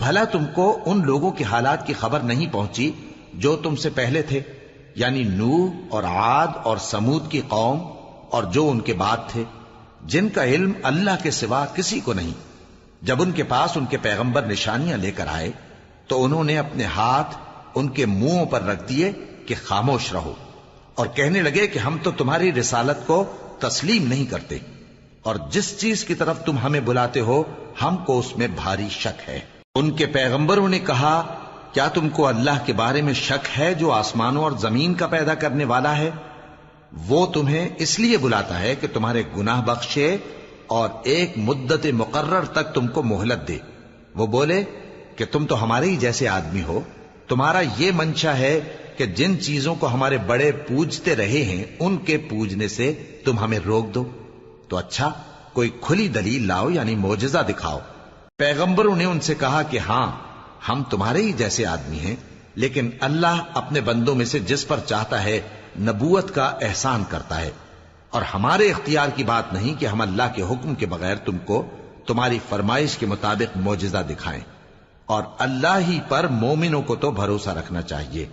بھلا تم کو ان لوگوں کے حالات کی خبر نہیں پہنچی جو تم سے پہلے تھے، یعنی نوح اور عاد اور سمود کی قوم اور جو ان کے بعد تھے، جن کا علم اللہ کے سوا کسی کو نہیں۔ جب ان کے پاس ان کے پیغمبر نشانیاں لے کر آئے تو انہوں نے اپنے ہاتھ ان کے منہوں پر رکھ دیے کہ خاموش رہو، اور کہنے لگے کہ ہم تو تمہاری رسالت کو تسلیم نہیں کرتے، اور جس چیز کی طرف تم ہمیں بلاتے ہو ہم کو اس میں بھاری شک ہے۔ ان کے پیغمبروں نے کہا، کیا تم کو اللہ کے بارے میں شک ہے جو آسمانوں اور زمین کا پیدا کرنے والا ہے؟ وہ تمہیں اس لیے بلاتا ہے کہ تمہارے گناہ بخشے اور ایک مدت مقرر تک تم کو مہلت دے۔ وہ بولے کہ تم تو ہمارے ہی جیسے آدمی ہو، تمہارا یہ منشا ہے کہ جن چیزوں کو ہمارے بڑے پوجتے رہے ہیں ان کے پوجنے سے تم ہمیں روک دو، تو اچھا کوئی کھلی دلیل لاؤ، یعنی معجزہ دکھاؤ۔ پیغمبروں نے ان سے کہا کہ ہاں ہم تمہارے ہی جیسے آدمی ہیں، لیکن اللہ اپنے بندوں میں سے جس پر چاہتا ہے نبوت کا احسان کرتا ہے، اور ہمارے اختیار کی بات نہیں کہ ہم اللہ کے حکم کے بغیر تم کو تمہاری فرمائش کے مطابق معجزہ دکھائیں، اور اللہ ہی پر مومنوں کو تو بھروسہ رکھنا چاہیے۔